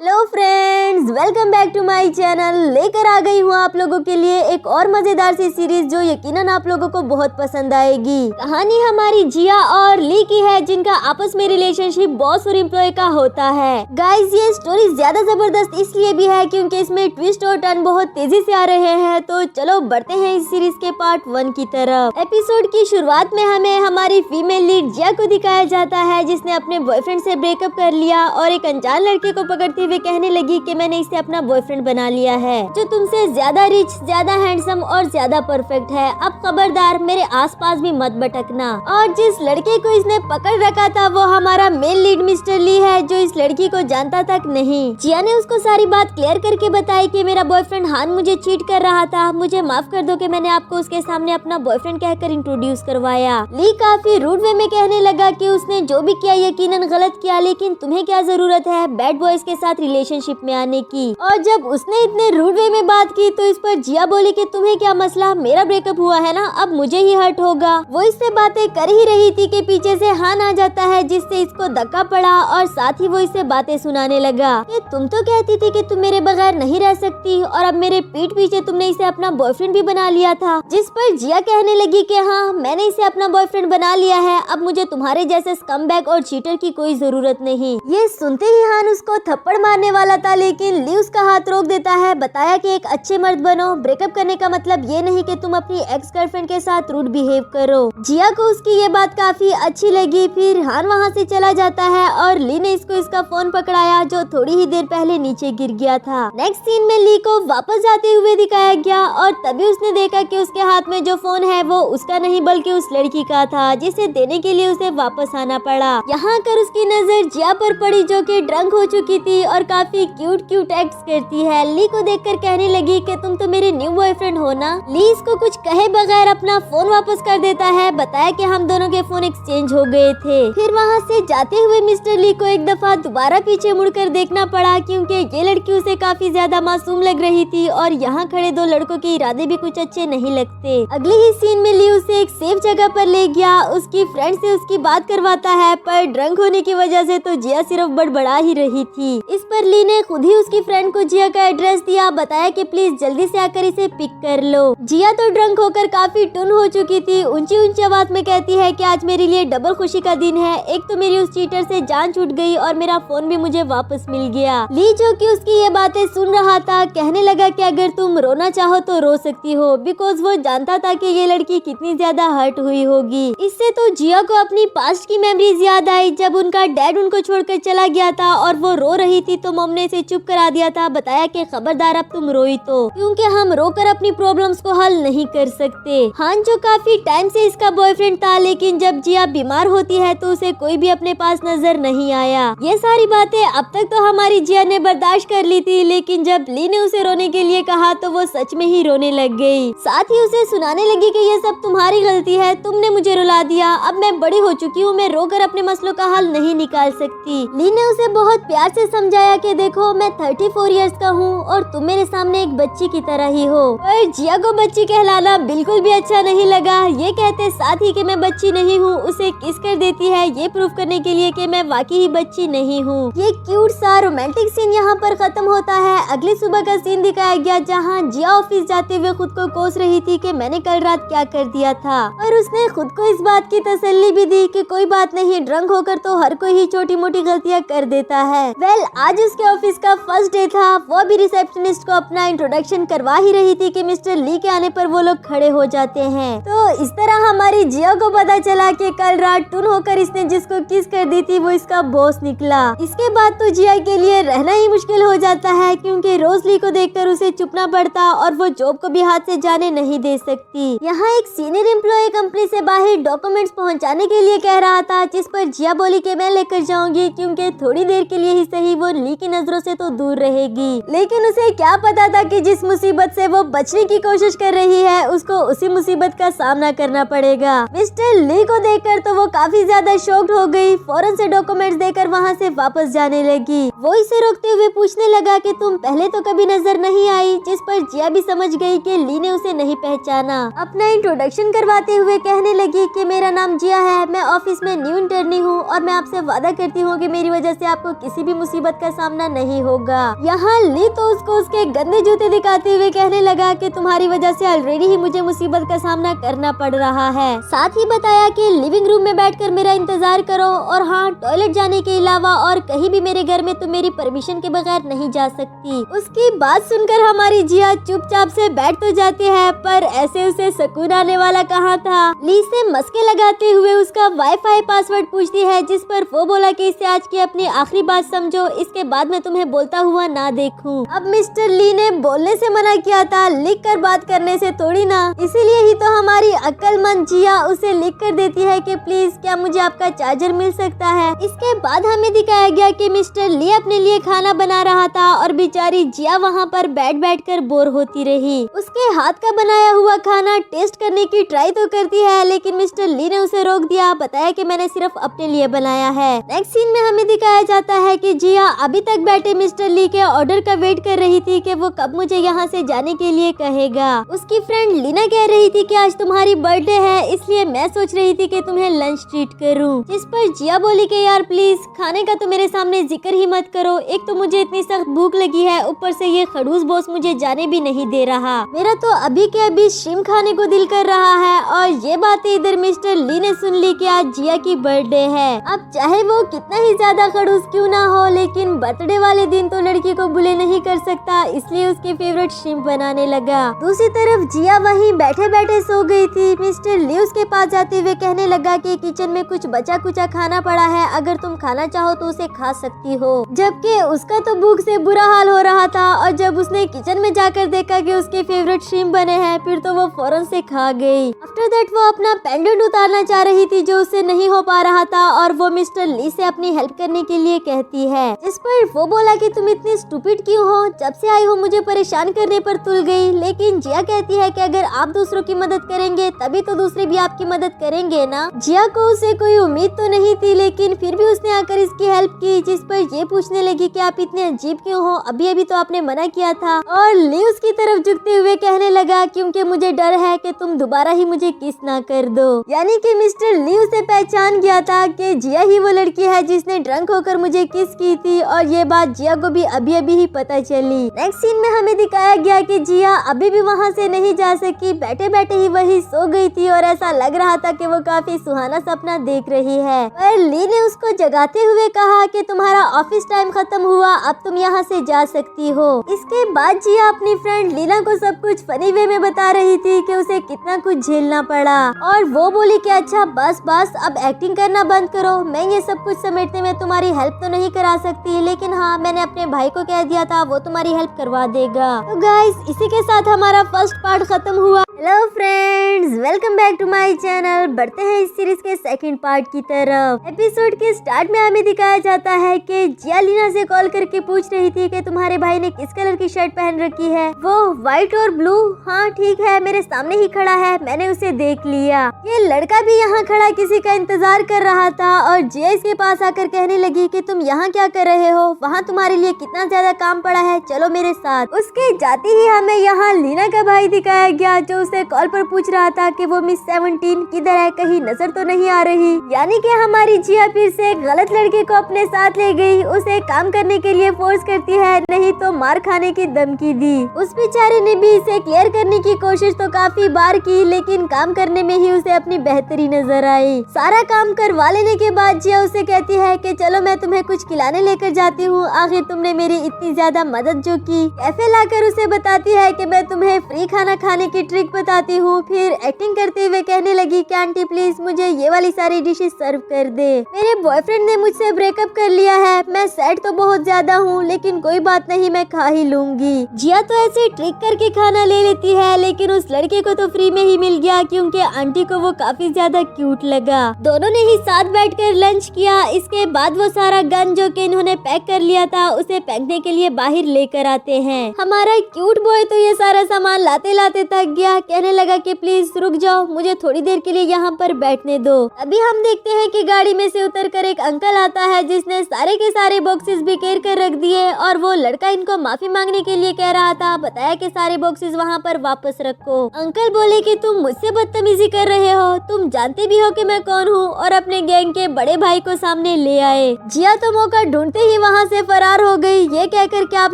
Hello friends, welcome back to my channel. लेकर आ गई हूँ आप लोगों के लिए एक और मजेदार सी सीरीज जो यकीनन आप लोगों को बहुत पसंद आएगी। कहानी हमारी जिया और ली की है, जिनका आपस में रिलेशनशिप बॉस और एम्प्लॉय का होता है। गाइस, ये स्टोरी ज्यादा जबरदस्त इसलिए भी है क्योंकि इसमें ट्विस्ट और टर्न बहुत तेजी से आ रहे हैं। तो चलो बढ़ते हैं इस सीरीज के पार्ट 1 की तरफ। एपिसोड की शुरुआत में हमें हमारी फीमेल लीड जिया को दिखाया जाता है, जिसने अपने बॉयफ्रेंड से ब्रेकअप कर लिया और एक अनजान लड़के को पकड़ते हुए कहने लगी कि मैंने इसे अपना बॉयफ्रेंड बना लिया है, जो तुमसे ज्यादा रिच, ज्यादा हैंडसम और ज्यादा परफेक्ट है। अब खबरदार मेरे आसपास भी मत भटकना। और जिस लड़के को इसने पकड़ रखा था वो हमारा मेन लीड मिस्टर ली है, जो इस लड़की को जानता तक नहीं। जिया ने उसको सारी बात क्लियर करके बताई कि मेरा बॉयफ्रेंड हान मुझे चीट कर रहा था, मुझे माफ कर दो कि मैंने आपको उसके सामने अपना बॉयफ्रेंड कहकर इंट्रोड्यूस करवाया। ली काफी रूड वे में कहने लगा कि उसने जो भी किया यकीनन गलत किया, लेकिन तुम्हें क्या जरूरत है बैड बॉयज के साथ रिलेशनशिप में आने की। और जब उसने इतने रूड वे में बात की तो इस पर जिया बोली कि तुम्हें क्या मसला, मेरा ब्रेकअप हुआ है ना, अब मुझे ही हर्ट होगा। वो इससे बातें कर ही रही थी कि पीछे से हान आ जाता है, जिससे इसको धक्का पड़ा और साथ ही वो इसे बातें सुनाने लगा कि तुम तो कहती थी कि तुम मेरे बगैर नहीं रह सकती और अब मेरे पीठ पीछे तुमने इसे अपना बॉयफ्रेंड भी बना लिया था। जिस पर जिया कहने लगी कि हाँ, मैंने इसे अपना बॉयफ्रेंड बना लिया है, अब मुझे तुम्हारे जैसे स्कमबैग और चीटर की कोई जरूरत नहीं। ये सुनते ही हान उसको थप्पड़ मारने वाला था, लेकिन ली उसका हाथ रोक देता है। बताया कि एक अच्छे मर्द बनो, ब्रेकअप करने का मतलब ये नहीं कि तुम अपनी एक्स गर्लफ्रेंड के साथ रूड बिहेव करो। जिया को उसकी ये बात काफी अच्छी लगी। फिर हान वहाँ से चला जाता है और ली ने इसको इसका फोन पकड़ाया, जो थोड़ी ही देर पहले नीचे गिर गया था। नेक्स्ट सीन में ली को वापस जाते हुए दिखाया गया और तभी उसने देखा कि उसके हाथ में जो फोन है वो उसका नहीं बल्कि उस लड़की का था, जिसे देने के लिए उसे वापस आना पड़ा। यहाँ कर उसकी नजर जिया पर पड़ी, जो कि ड्रंक हो चुकी थी और काफी क्यूट एक्ट्स करती है। ली को देखकर कहने लगी कि तुम तो मेरे न्यू बॉयफ्रेंड हो ना। ली इसको कुछ कहे बगैर अपना फोन वापस कर देता है। बताया कि हम दोनों के फोन एक्सचेंज हो गए थे। फिर वहाँ से जाते हुए मिस्टर ली को एक दफा दोबारा पीछे मुड़कर देखना पड़ा, क्योंकि ये लड़की उसे काफी ज्यादा मासूम लग रही थी और यहाँ खड़े दो लड़कों के इरादे भी कुछ अच्छे नहीं लगते। अगले ही सीन में ली उसे एक सेफ जगह पर ले गया, उसकी फ्रेंड से उसकी बात करवाता है, पर ड्रंक होने की वजह से तो जिया सिर्फ बड़बड़ा ही रही थी। इस पर ली ने खुद ही उसकी फ्रेंड को जिया का एड्रेस दिया। बताया कि प्लीज जल्दी से आकर इसे पिक कर लो। जिया तो ड्रंक होकर काफी टुन हो चुकी थी। ऊंची ऊंची आवाज में कहती है कि आज मेरे लिए डबल खुशी का दिन है, एक तो मेरी उस चीटर से जान छूट गई और मेरा फोन भी मुझे वापस मिल गया। ली जो कि उसकी ये बातें सुन रहा था, कहने लगा कि अगर तुम रोना चाहो तो रो सकती हो, बिकॉज वो जानता था कि ये लड़की कितनी ज्यादा हर्ट हुई होगी। इससे तो जिया को अपनी पास्ट की मेमोरीज याद आई, जब उनका डैड उनको छोड़कर चला गया था और वो रो रही थी तो मम ने इसे चुप करा दिया था। बताया कि खबरदार अब तुम रोई तो, क्योंकि हम रोकर अपनी प्रॉब्लम्स को हल नहीं कर सकते। हान जो काफी टाइम से इसका बॉयफ्रेंड था, लेकिन जब जिया बीमार होती है तो उसे कोई भी अपने पास नजर नहीं आया। ये सारी बातें अब तक तो हमारी जिया ने बर्दाश्त कर ली थी, लेकिन जब ली ने उसे रोने के लिए कहा तो वो सच में ही रोने लग गई। साथ ही उसे सुनाने लगी कि ये सब तुम्हारी गलती है, तुमने मुझे रुला दिया, अब मैं बड़ी हो चुकी हूँ, मैं रोकर अपने मसलों का हल नहीं निकाल सकती। ली ने उसे बहुत प्यार से समझाया कि देखो मैं 34 इयर्स का हूँ और तुम मेरे सामने एक बच्ची की तरह ही हो। पर जिया को बच्ची कहलाना बिल्कुल भी अच्छा नहीं लगा। ये कहते साथ ही कि मैं बच्ची नहीं हूँ, उसे किस कर देती है ये प्रूफ करने के लिए कि मैं वाकई ही बच्ची नहीं हूँ। ये क्यूट सा रोमांटिक सीन यहाँ पर खत्म होता है। अगली सुबह का सीन दिखाया गया, जहाँ जिया ऑफिस जाते हुए खुद को कोस रही थी कि मैंने कल रात क्या कर दिया था, और उसने खुद को इस बात की तसल्ली भी दी कि कोई बात नहीं, ड्रंक होकर तो हर कोई ही छोटी मोटी गलतियाँ कर देता है। वेल, आज उसके ऑफिस का फर्स्ट डे था। वो भी रिसेप्शनिस्ट को अपना इंट्रोडक्शन करवा ही रही थी कि मिस्टर ली के आने पर वो लोग खड़े हो जाते हैं। तो इस तरह हमारी जिया को पता चला कि कल रात टुन होकर इसने जिसको किस कर दी थी वो इसका बॉस निकला। इसके बाद तो जिया के लिए रहना ही मुश्किल हो जाता है, क्योंकि रोज ली को देखकर उसे चुपना पड़ता और वो जॉब को भी हाथ से जाने नहीं दे सकती। यहाँ एक सीनियर एम्प्लॉय कंपनी से बाहर डॉक्यूमेंट्स पहुँचाने के लिए कह रहा था, जिस पर जिया बोली कि मैं लेकर जाऊंगी, क्योंकि थोड़ी देर के लिए ही सही वो ली की नजरों से तो दूर रहेगी। लेकिन उसे क्या पता था कि जिस मुसीबत से वो बचने की कोशिश कर रही है उसको उसी मुसीबत का सामना करना पड़ेगा। मिस्टर ली को देखकर तो वो काफी ज्यादा शॉक्ड हो गई। फौरन से डॉक्यूमेंट्स देकर वहाँ से वापस जाने लगी। वो इसे रोकते हुए पूछने लगा कि तुम पहले तो कभी नजर नहीं आई, जिस पर जिया भी समझ गई कि ली ने उसे नहीं पहचाना। अपना इंट्रोडक्शन करवाते हुए कहने लगी कि मेरा नाम जिया है, मैं ऑफिस में न्यू इंटर्नी हूँ और मैं आपसे वादा करती हूँ कि मेरी वजह से आपको किसी भी मुसीबत का सामना नहीं होगा। होगा। यहाँ ली तो उसको उसके गंदे जूते दिखाते हुए कहने लगा कि तुम्हारी वजह से ऑलरेडी ही मुझे मुसीबत का सामना करना पड़ रहा है। साथ ही बताया कि लिविंग रूम में बैठकर मेरा इंतजार करो और हाँ, टॉयलेट जाने के अलावा और कहीं भी मेरे घर में तुम मेरी परमिशन के बगैर नहीं जा सकती। उसकी बात सुनकर हमारी जिया चुपचाप से बैठ तो जाती है, पर ऐसे उसे सुकून आने वाला कहाँ था। ली से मस्के लगाते हुए उसका वाईफाई पासवर्ड पूछती है, जिस पर वो बोला कि इसे आज की अपनी आखिरी बात समझो, इसके बाद मैं तुम्हें बोलता हुआ ना देखूं। अब मिस्टर ली ने बोलने से मना किया था, लिख कर बात करने से थोड़ी ना। इसीलिए ही तो हमारी अक्लमंद जिया उसे लिख कर देती है कि प्लीज क्या मुझे आपका चार्जर मिल सकता है। इसके बाद हमें दिखाया गया कि मिस्टर ली अपने लिए खाना बना रहा था और बेचारी जिया वहाँ पर बैठ कर बोर होती रही। उसके हाथ का बनाया हुआ खाना टेस्ट करने की ट्राई तो करती है, लेकिन मिस्टर ली ने उसे रोक दिया, बताया कि मैंने सिर्फ अपने लिए बनाया है। नेक्स्ट सीन में हमें दिखाया जाता है कि जिया अभी तक बैठे मिस्टर ली के ऑर्डर का वेट कर रही थी कि वो कब मुझे यहाँ से जाने के लिए कहेगा। उसकी फ्रेंड लीना कह रही थी कि आज तुम्हारी बर्थडे है, इसलिए मैं सोच रही थी कि तुम्हें लंच ट्रीट करूं। जिस पर जिया बोली कि यार प्लीज खाने का तो मेरे सामने जिक्र ही मत करो, एक तो मुझे इतनी सख्त भूख लगी है, ऊपर से ये खड़ूस बॉस मुझे जाने भी नहीं दे रहा। मेरा तो अभी के अभी श्रिम्प खाने को दिल कर रहा है। और ये बातें इधर मिस्टर ली ने सुन ली कि आज जिया की बर्थडे है। अब चाहे वो कितना ही ज्यादा खड़ूस क्यों ना हो, लेकिन बर्थडे वाले दिन तो लड़की को बुले नहीं कर सकता, इसलिए उसके फेवरेट श्रिम्प बनाने लगा। दूसरी तरफ जिया वहीं बैठे बैठे सो गई थी। मिस्टर ली उसके पास जाते हुए कहने लगा कि किचन में कुछ बचा कुचा खाना पड़ा है, अगर तुम खाना चाहो तो उसे खा सकती हो। जबकि उसका तो भूख से बुरा हाल हो रहा था, और जब उसने किचन में जाकर देखा कि उसके फेवरेट श्रिम्प बने हैं, फिर तो वो फौरन से खा गई। आफ्टर दैट वो अपना पेंडेंट उतारना चाह रही थी जो उससे नहीं हो पा रहा था, और वो मिस्टर ली से अपनी हेल्प करने के लिए कहती है। इस पर वो बोला कि तुम इतनी स्टूपिड क्यों हो, जब से आई हो मुझे परेशान करने पर तुल गई। लेकिन जिया कहती है कि अगर आप दूसरों की मदद करेंगे तभी तो दूसरे भी आपकी मदद करेंगे ना। जिया को उसे कोई उम्मीद तो नहीं थी, लेकिन फिर भी उसने आकर इसकी हेल्प की, जिस पर ये पूछने लगी कि आप इतने अजीब क्यों हो, अभी अभी तो आपने मना किया था। और ली उसकी तरफ झुकते हुए कहने लगा क्योंकि मुझे डर है कि तुम दोबारा ही मुझे किस ना कर दो। यानी कि मिस्टर ली उसे पहचान गया था कि जिया ही वो लड़की है जिसने ड्रंक होकर मुझे किस की थी, और ये बात जिया को भी अभी अभी ही पता चली। नेक्स्ट सीन में हमें दिखाया गया कि जिया अभी भी वहाँ से नहीं जा सकी, बैठे बैठे ही वही सो गई थी, और ऐसा लग रहा था कि वो काफी सुहाना सपना देख रही है। पर ली ने उसको जगाते हुए कहा कि तुम्हारा ऑफिस टाइम खत्म हुआ, अब तुम यहाँ से जा सकती हो। इसके बाद जिया अपनी फ्रेंड लीना को सब कुछ फनी वे में बता रही थी कि उसे कितना कुछ झेलना पड़ा, और वो बोली कि अच्छा बस बस अब एक्टिंग करना बंद करो, मैं ये सब कुछ समेटने में तुम्हारी हेल्प तो नहीं करा सकती, लेकिन हाँ मैंने अपने भाई को कह दिया था वो तुम्हारी हेल्प करवा देगा। तो गाइस इसी के साथ हमारा फर्स्ट पार्ट खत्म हुआ। Hello friends, welcome back to my channel. बढ़ते हैं इस सीरीज के सेकंड पार्ट की तरफ। एपिसोड के स्टार्ट में हमें दिखाया जाता है कि जिया लीना से कॉल करके पूछ रही थी कि तुम्हारे भाई ने किस कलर की शर्ट पहन रखी है। वो व्हाइट और ब्लू। हाँ ठीक है, मेरे सामने ही खड़ा है, मैंने उसे देख लिया। ये लड़का भी यहाँ खड़ा किसी का इंतजार कर रहा था, और जिया इसके पास आकर कहने लगी कि तुम यहाँ क्या कर रहे हो, वहाँ तुम्हारे लिए कितना ज्यादा काम पड़ा है, चलो मेरे साथ। उसके जाते ही हमें यहाँ लीना का भाई दिखाया गया, जो उसे कॉल पर पूछ रहा था कि वो मिस 17 किधर है, कहीं नजर तो नहीं आ रही। यानी कि हमारी जिया फिर से एक गलत लड़के को अपने साथ ले गई, उसे काम करने के लिए फोर्स करती है, नहीं तो मार खाने की धमकी दी। उस बेचारे ने भी इसे क्लियर करने की कोशिश तो काफी बार की, लेकिन काम करने में ही उसे अपनी बेहतरी नजर आई। सारा काम करवा लेने के बाद जिया उसे कहती है कि चलो मैं तुम्हें कुछ खिलाने लेकर जाती हूँ, आखिर तुमने मेरी इतनी ज्यादा मदद जो की। कैफे लाकर उसे बताती है कि मैं तुम्हें फ्री खाना खाने की ट्रिक बताती हूँ। फिर एक्टिंग करते हुए कहने लगी कि आंटी प्लीज मुझे ये वाली सारी डिशेस सर्व कर दे, मेरे बॉयफ्रेंड ने मुझसे ब्रेकअप कर लिया है, मैं सैड तो बहुत ज्यादा हूँ, लेकिन कोई बात नहीं मैं खा ही लूंगी। जिया तो ऐसे ट्रिक करके खाना ले लेती है, लेकिन उस लड़के को तो फ्री में ही मिल गया क्योंकि आंटी को वो काफी ज्यादा क्यूट लगा। दोनों ने ही साथ बैठकर लंच किया। इसके बाद वो सारा गन जो कि इन्होंने पैक कर लिया था उसे फेंकने के लिए बाहर लेकर आते हैं। हमारा क्यूट बॉय तो ये सारा सामान लाते लाते थक गया, कहने लगा कि प्लीज रुक जाओ, मुझे थोड़ी देर के लिए यहाँ पर बैठने दो। अभी हम देखते हैं कि गाड़ी में से उतरकर एक अंकल आता है जिसने सारे के सारे बॉक्सेस बिखेर कर रख दिए, और वो लड़का इनको माफी मांगने के लिए कह रहा था, बताया कि सारे बॉक्सेस वहाँ पर वापस रखो। अंकल बोले कि तुम मुझसे बदतमीजी कर रहे हो, तुम जानते भी हो कि मैं कौन हूँ, और अपने गैंग के बड़े भाई को सामने ले आए। जिया तो मौका ढूंढते ही वहाँ से फरार हो गई, ये कहकर के आप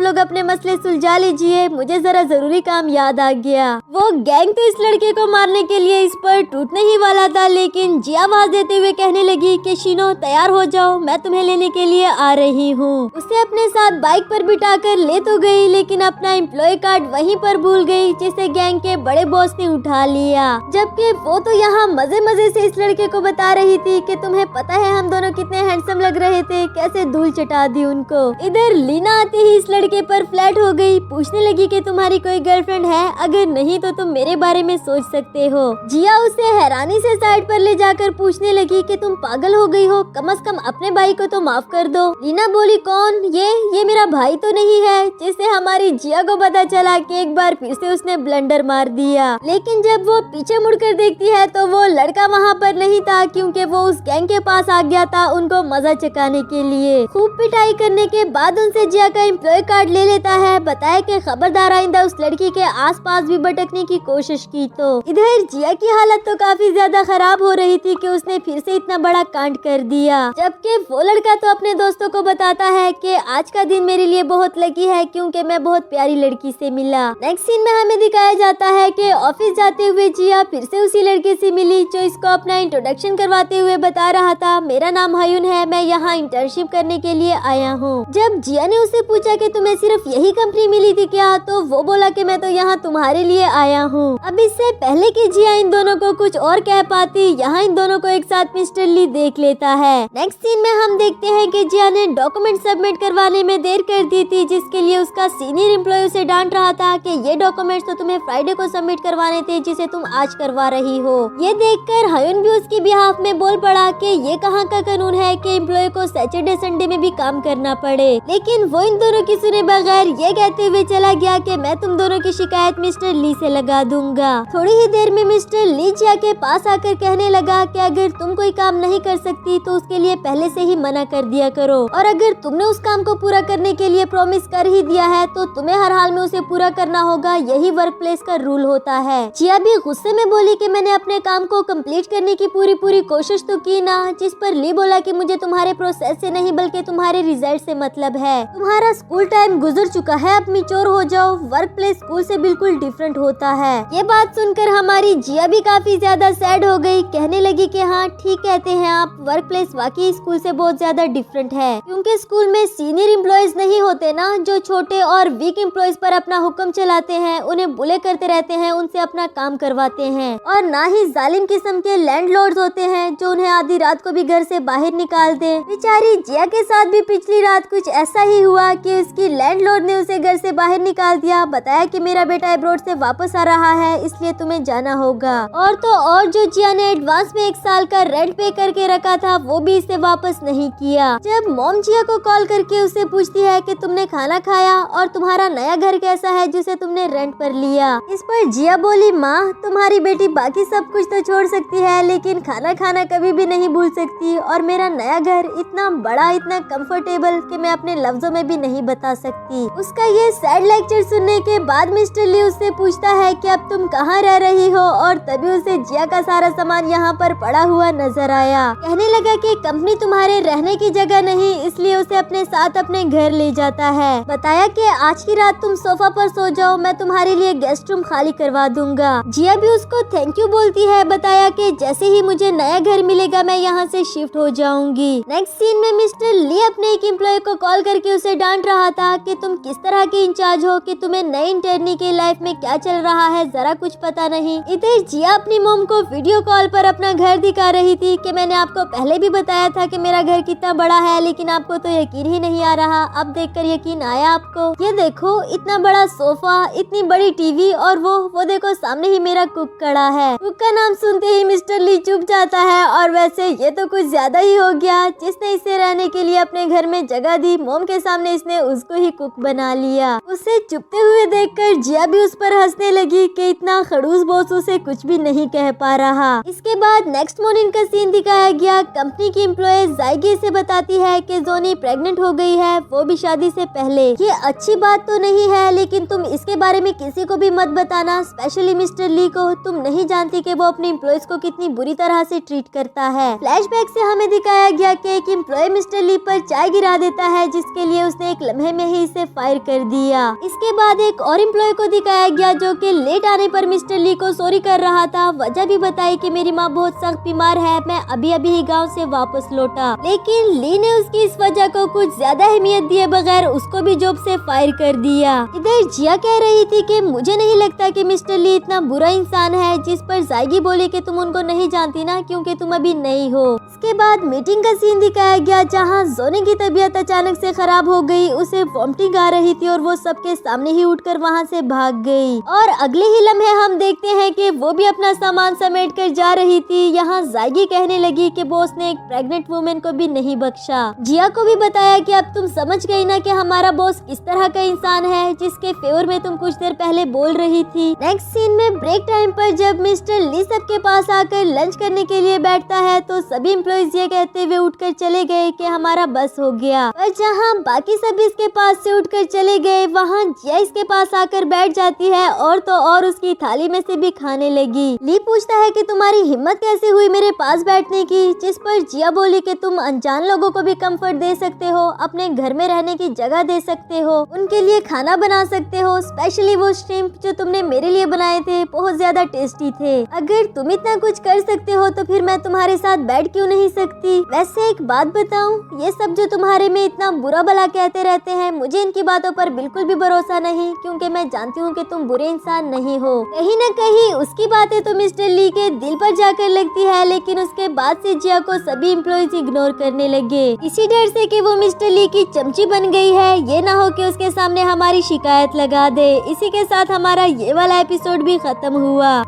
लोग अपने मसले सुलझा लीजिए, मुझे जरा जरूरी काम याद आ गया। वो गैंग तो इस लड़के को मारने के लिए इस पर टूटने ही वाला था, लेकिन जिया आवाज देते हुए कहने लगी कि शिनो तैयार हो जाओ, मैं तुम्हें लेने के लिए आ रही हूँ। उसे अपने साथ बाइक पर बिठाकर ले तो गई, लेकिन अपना एम्प्लॉय कार्ड वहीं पर भूल गई, जिसे गैंग के बड़े बॉस ने उठा लिया। जबकि वो तो यहाँ मजे मजे से इस लड़के को बता रही थी कि तुम्हें पता है हम दोनों कितने हैंडसम लग रहे थे, कैसे धूल चटा दी उनको। इधर लीना आते ही इस लड़के पर फ्लैट हो गई, पूछने लगी कि तुम्हारी कोई गर्लफ्रेंड है, अगर नहीं तो तुम मेरे बारे में सोच सकते हो। जिया उसे हैरानी से साइड पर ले जाकर पूछने लगी कि तुम पागल हो गई हो, कम से कम अपने भाई को तो माफ कर दो। लीना बोली कौन? ये मेरा भाई तो नहीं है, जिससे हमारी जिया को पता चला कि एक बार फिर से उसने ब्लंडर मार दिया। लेकिन जब वो पीछे मुड़कर देखती है तो वो लड़का वहाँ पर नहीं था, क्योंकि वो उस गैंग के पास आ गया था उनको मजा चकाने के लिए। खूब पिटाई करने के बाद उनसे जिया का एम्प्लॉय कार्ड ले लेता है, बताया कि खबरदार आइंदा उस लड़की के आसपास भी भटकने की कोशिश की तो। इधर जिया की हालत तो काफी ज्यादा खराब हो रही थी कि उसने फिर से इतना बड़ा कांड कर दिया। जबकि वो लड़का तो अपने दोस्तों को बताता है कि आज का दिन मेरे लिए बहुत लकी है, क्योंकि मैं बहुत प्यारी लड़की से मिला। नेक्स्ट सीन में हमें दिखाया जाता है कि ऑफिस जाते हुए जिया फिर से उसी लड़के से मिली जो इसको अपना इंट्रोडक्शन करवाते हुए बता रहा था, मेरा नाम हयुन है, मैं यहाँ इंटर्नशिप करने के लिए आया हूँ। जब जिया ने उससे पूछा कि तुम्हें सिर्फ यही कंपनी मिली थी क्या, तो वो बोला कि मैं तो यहाँ तुम्हारे लिए आया हूँ। अब इससे पहले कि जिया इन दोनों को कुछ और कह पाती, यहाँ इन दोनों को एक साथ मिस्टर ली देख लेता है। नेक्स्ट सीन में हम देखते हैं कि जिया ने डॉक्यूमेंट सबमिट करवाने में देर कर दी थी, जिसके लिए उसका सीनियर एम्प्लॉय उसे डांट रहा था कि ये डॉक्यूमेंट्स तो तुम्हें फ्राइडे को सबमिट करवाने थे, जिसे तुम आज करवा रही हो। ये देखकर हयुन भी उसकी बिहाफ में बोल पड़ा कि ये कहाँ का कानून है कि एम्प्लॉय को सैटरडे संडे में भी काम करना पड़े। लेकिन वो इन दोनों की सुने बगैर ये कहते हुए चला गया कि मैं तुम दोनों की शिकायत मिस्टर ली से लगा दूंगा। थोड़ी ही देर में मिस्टर ली जिया के पास आकर कहने लगा कि अगर तुम कोई काम नहीं कर सकती तो उसके लिए पहले से ही मना कर दिया करो, और अगर तुमने उस काम को पूरा करने के लिए प्रॉमिस कर ही दिया है तो तुम्हें हर हाल में उसे पूरा करना होगा, यही वर्क प्लेस का रूल होता है। जिया भी गुस्से में बोली कि मैंने अपने काम को कंप्लीट करने की पूरी कोशिश तो की ना, जिस पर ली बोला कि मुझे तुम्हारे प्रोसेस से नहीं बल्कि तुम्हारे रिजल्ट से मतलब है। तुम्हारा स्कूल टाइम गुजर चुका है, अब मैच्योर हो जाओ, वर्क प्लेस स्कूल से बिल्कुल डिफरेंट होता है। ये बात सुनकर हमारी जिया भी काफी ज्यादा सैड हो गई, कहने लगी कि हाँ ठीक कहते हैं आप, वर्क प्लेस वाकई स्कूल से बहुत ज्यादा डिफरेंट है, क्योंकि स्कूल में सीनियर एम्प्लॉयज नहीं होते ना, जो छोटे और वीक एम्प्लॉयज पर अपना हुक्म चलाते हैं, उन्हें बुले करते रहते हैं, उनसे अपना काम करवाते हैं, और ना ही जालिम किस्म के लैंडलॉर्ड्स होते हैं जो उन्हें आधी रात को भी घर से बाहर निकाल दे। बेचारी जिया के साथ भी पिछली रात कुछ ऐसा ही हुआ कि उसकी लैंडलॉर्ड ने उसे घर से बाहर निकाल दिया, बताया कि मेरा बेटा अब्रॉड से वापस आ रहा है, इसलिए तुम्हें जाना होगा। और तो और जो जिया ने एडवांस में 1 साल का रेंट पे करके रखा था वो भी इसे वापस नहीं किया। जब मॉम जिया को कॉल करके उससे पूछती है कि तुमने खाना खाया और तुम्हारा नया घर कैसा है जिसे तुमने रेंट पर लिया, इस पर जिया बोली माँ तुम्हारी बेटी बाकी सब कुछ तो छोड़ सकती है, लेकिन खाना खाना कभी भी नहीं भूल सकती, और मेरा नया घर इतना बड़ा, इतना कंफर्टेबल कि मैं अपने लफ्जों में भी नहीं बता सकती। उसका ये सैड लेक्चर सुनने के बाद मिस्टर ली उससे पूछता है कि अब तुम कहाँ रह रही हो, और तभी उसे जिया का सारा सामान यहाँ पर पड़ा हुआ नजर आया। कहने लगा कि कंपनी तुम्हारे रहने की जगह नहीं, इसलिए उसे अपने साथ अपने घर ले जाता है। बताया कि आज की रात तुम सोफा पर सो जाओ, मैं तुम्हारे लिए गेस्ट रूम खाली करवा दूंगा। जिया भी उसको थैंक यू बोलती है, बताया कि जैसे ही मुझे नया घर मिलेगा मैं यहाँ से शिफ्ट हो जाऊंगी। नेक्स्ट सीन में मिस्टर ली अपने एक एम्प्लॉय को कॉल करके उसे डांट रहा था कि तुम किस तरह के इंचार्ज हो कि तुम्हें नई इंटर्नी के लाइफ में क्या चल रहा है जरा कुछ पता नहीं। इधर जिया अपनी मॉम को वीडियो कॉल पर अपना घर दिखा रही थी कि मैंने आपको पहले भी बताया था कि मेरा घर कितना बड़ा है, लेकिन आपको तो यकीन ही नहीं आ रहा, अब देखकर यकीन आया आपको। ये देखो इतना बड़ा सोफा, इतनी बड़ी टीवी, और वो देखो सामने ही मेरा कुक खड़ा है। कुक का नाम सुनते ही मिस्टर ली चुप जाता है, और वैसे ये तो कुछ ज्यादा ही हो गया, जिसने इसे रहने के लिए अपने घर में जगह दी, मॉम के सामने इसने उसको ही कुक बना लिया। उसे चुपते हुए देखकर जिया भी उस पर हंसने लगी कि इतना खड़ूस बॉस उसे कुछ भी नहीं कह पा रहा। इसके बाद नेक्स्ट मॉर्निंग का सीन दिखाया गया। कंपनी की एम्प्लॉय जायगी से बताती है कि जोनी प्रेग्नेंट हो गई है, वो भी शादी से पहले। ये अच्छी बात तो नहीं है, लेकिन तुम इसके बारे में किसी को भी मत बताना, स्पेशली मिस्टर ली को। तुम नहीं जानती कि वो अपने एम्प्लॉयज को कितनी बुरी तरह से ट्रीट करता है। फ्लैशबैक से हमें दिखाया गया कि एक एम्प्लॉय मिस्टर ली पर चाय गिरा देता है, जिसके जिसके लिए उसने एक लम्हे में ही इसे फायर कर दिया। इसके बाद एक और एम्प्लॉय को दिखाया गया जो कि लेट आने पर मिस्टर ली को सॉरी कर रहा था। वजह भी बताई कि मेरी माँ बहुत सख्त बीमार है, मैं अभी अभी ही गाँव से वापस लौटा। लेकिन ली ने उसकी इस वजह को कुछ ज्यादा अहमियत दिए बगैर उसको भी जॉब से फायर कर दिया। इधर जिया कह रही थी कि मुझे नहीं लगता कि मिस्टर ली इतना बुरा इंसान है, जिस पर जायगी बोली कि तुम उनको नहीं जानती ना, क्योंकि तुम अभी नई हो। इसके बाद मीटिंग का सीन दिखाया गया जहां जोनी की तबीयत अचानक से खराब हो गई, उसे वॉमिटिंग आ रही थी और वो सबके सामने ही उठकर वहां से भाग गई। और अगले ही लम्हे हम देखते हैं कि वो भी अपना सामान समेट कर जा रही थी। यहाँ जायगी कहने लगी कि बॉस ने एक प्रेग्नेंट वुमेन को भी नहीं बख्शा। जिया को भी बताया कि अब तुम समझ गई ना कि हमारा बॉस किस तरह का इंसान है, जिसके फेवर में तुम कुछ देर पहले बोल रही थी। नेक्स्ट सीन में ब्रेक टाइम पर जब मिस्टर ली सबके पास आकर लंच करने के लिए बैठता है तो सभी एम्प्लॉइज ये कहते हुए उठकर चले गए कि हमारा बस हो गया। और जहाँ बाकी सभी इसके पास से उठकर चले गए, वहाँ जिया इसके पास आकर बैठ जाती है और तो और उसकी थाली में से भी खाने लगी। ली पूछता है कि तुम्हारी हिम्मत कैसे हुई मेरे पास बैठने की, जिस पर जिया बोली कि तुम अनजान लोगों को भी कंफर्ट दे सकते हो, अपने घर में रहने की जगह दे सकते हो, उनके लिए खाना बना सकते हो, स्पेशली वो श्रिम्प जो तुमने मेरे लिए बनाए थे बहुत ज्यादा टेस्टी थे। अगर तुम इतना कुछ कर सकते हो तो फिर मैं तुम्हारे साथ बैठ क्यों नहीं सकती। वैसे एक बात बताऊं, ये सब जो तुम्हारे में इतना बुरा भला कहते रहते हैं, मुझे इनकी बातों पर बिल्कुल भी भरोसा नहीं, क्योंकि मैं जानती हूँ कि तुम बुरे इंसान नहीं हो। कहीं न कहीं उसकी बातें तो मिस्टर ली के दिल पर जाकर लगती है, लेकिन उसके बाद से जिया को सभी एम्प्लॉइज इग्नोर करने लगे, इसी डर से कि वो मिस्टर ली की चमची बन गई है, ये ना हो कि उसके सामने हमारी शिकायत लगा दे। इसी के साथ हमारा ये वाला एपिसोड भी खत्म हुआ।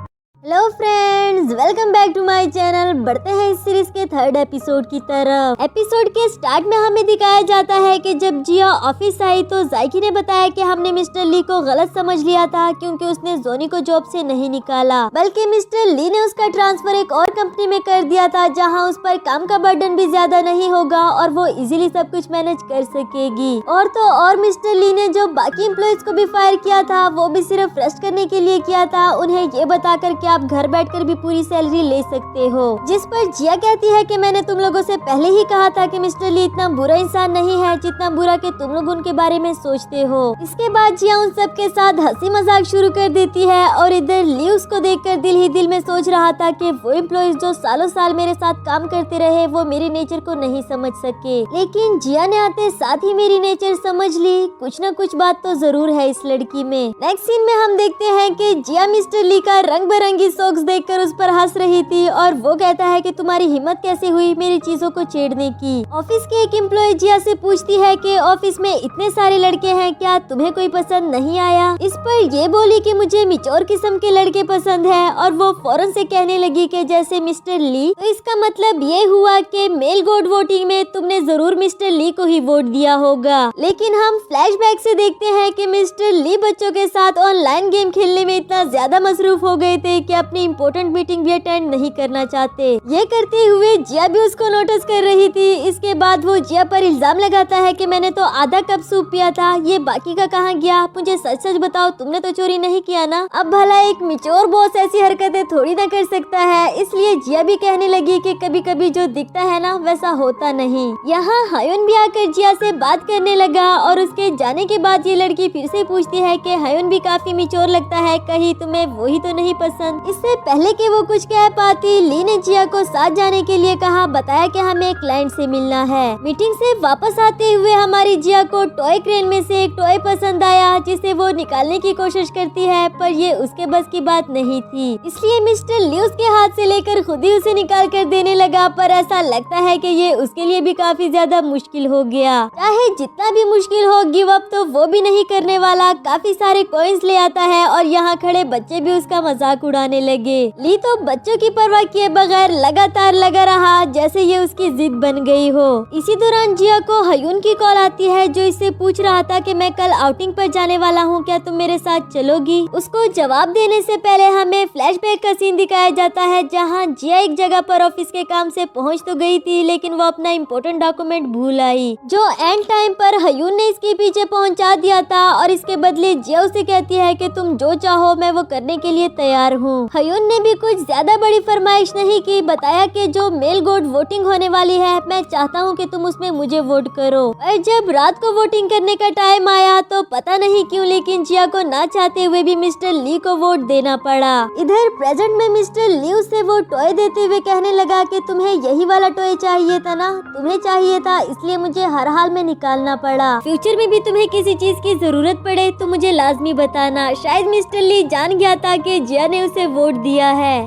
Hello friends, welcome back to my channel. बढ़ते हैं इस सीरीज के थर्ड एपिसोड की तरफ। एपिसोड के स्टार्ट में हमें दिखाया जाता है कि जब जिया ऑफिस आई तो जायकी ने बताया कि हमने मिस्टर ली को गलत समझ लिया था, क्योंकि उसने जोनी को जॉब से नहीं निकाला, बल्कि मिस्टर ली ने उसका ट्रांसफर एक और कंपनी में कर दिया था, जहां उस पर काम का बर्डन भी ज्यादा नहीं होगा और वो इजीली सब कुछ मैनेज कर सकेगी। और तो और मिस्टर ली ने जो बाकी एम्प्लॉइज को भी फायर किया था, वो भी सिर्फ रेस्ट करने के लिए किया था, उन्हें ये बताकर कि आप घर बैठकर भी पूरी सैलरी ले सकते हो। जिस पर जिया कहती है कि मैंने तुम लोगों से पहले ही कहा था कि मिस्टर ली इतना बुरा इंसान नहीं है जितना बुरा कि तुम लोग उनके बारे में सोचते हो। इसके बाद जिया उन सब के साथ हंसी मजाक शुरू कर देती है और इधर ली उसको देखकर दिल ही दिल में सोच रहा था कि वो एम्प्लॉइज जो सालों साल मेरे साथ काम करते रहे, वो मेरे नेचर को नहीं समझ सके, लेकिन जिया ने आते साथ ही मेरी नेचर समझ ली। कुछ न कुछ बात तो जरूर है इस लड़की में। नेक्स्ट सीन में हम देखते हैं कि जिया मिस्टर ली का रंग बिरंगी सॉक्स देखकर उस पर हंस रही थी और वो कहता है कि तुम्हारी हिम्मत कैसे हुई मेरी चीजों को छेड़ने की। ऑफिस की एक एम्प्लॉय जिया से पूछती है कि ऑफिस में इतने सारे लड़के हैं, क्या तुम्हें कोई पसंद नहीं आया। इस पर ये बोली कि मुझे मिचोर किस्म के लड़के पसंद है और वो फौरन से कहने लगी कि जैसे मिस्टर ली, तो इसका मतलब ये हुआ कि मेल गॉड वोटिंग में तुमने जरूर मिस्टर ली को ही वोट दिया होगा। लेकिन हम फ्लैशबैक से देखते हैं कि मिस्टर ली बच्चों के साथ ऑनलाइन गेम खेलने में इतना ज्यादा मसरूफ हो गए थे कि अपनी इम्पोर्टेंट मीटिंग भी अटेंड नहीं करना चाहते। ये करते हुए जिया भी उसको नोटिस कर रही थी। इसके बाद वो जिया पर इल्जाम लगाता है कि मैंने तो आधा कप सूप पिया था, ये बाकी का कहाँ गया, मुझे सच सच बताओ, तुमने तो चोरी नहीं किया ना। अब भला एक मिचोर बॉस ऐसी हरकतें थोड़ी ना कर सकता है, इसलिए जिया भी कहने लगी कि कभी कभी जो दिखता है ना वैसा होता नहीं। यहाँ हयुन भी आकर जिया से बात करने लगा और उसके जाने के बाद ये लड़की फिर से पूछती है कि हयुन भी काफी मिचोर लगता है, कहीं तुम्हें वही तो नहीं पसंद। इससे पहले कि वो कुछ कह पाती, ली ने जिया को साथ जाने के लिए कहा, बताया कि हमें एक क्लाइंट से मिलना है। मीटिंग से वापस आते हुए हमारी जिया को टॉय क्रेन में से एक टॉय पसंद आया, जिसे वो निकालने की कोशिश करती है, पर ये उसके बस की बात नहीं थी, इसलिए मिस्टर ली उसके हाथ से लेकर खुद ही उसे निकाल कर देने लगा। पर ऐसा लगता है कि ये उसके लिए भी काफी ज्यादा मुश्किल हो गया। चाहे जितना भी मुश्किल हो, गिव अप तो वो भी नहीं करने वाला। काफी सारे कॉइन्स ले आता है और यहाँ खड़े बच्चे भी उसका मजाक उड़ाने लगे। ली तो बच्चों की परवाह किए बगैर लगातार लगा रहा, जैसे ये उसकी जिद बन गई हो। इसी दौरान जिया को हयुन की कॉल आती है, जो इससे पूछ रहा था कि मैं कल आउटिंग पर जाने वाला हूँ, क्या तुम मेरे साथ चलोगी। उसको जवाब देने से पहले हमें फ्लैशबैक का सीन दिखाया जाता है, जहाँ जिया एक जगह पर ऑफिस के काम से पहुँच तो गई थी, लेकिन वो अपना इम्पोर्टेंट डॉक्यूमेंट भूल आई, जो एंड टाइम पर हयुन ने इसके पीछे पहुँचा दिया था। और इसके बदले जिया उसे कहती है कि तुम जो चाहो मैं वो करने के लिए तैयार हूँ। हूँ। हयुन ने भी कुछ ज्यादा बड़ी फरमाइश नहीं की, बताया कि जो मेल गोड वोटिंग होने वाली है मैं चाहता हूँ कि तुम उसमें मुझे वोट करो। और जब रात को वोटिंग करने का टाइम आया तो पता नहीं क्यों लेकिन जिया को ना चाहते हुए भी मिस्टर ली को वोट देना पड़ा। इधर प्रेजेंट में मिस्टर ली उसे वो टॉय देते हुए कहने लगा कि तुम्हें यही वाला टॉय चाहिए था ना, तुम्हें चाहिए था इसलिए मुझे हर हाल में निकालना पड़ा। फ्यूचर में भी तुम्हें किसी चीज की जरूरत पड़े तो मुझे लाजमी बताना। शायद मिस्टर ली जान गया था कि जिया ने उसे वोट दिया है।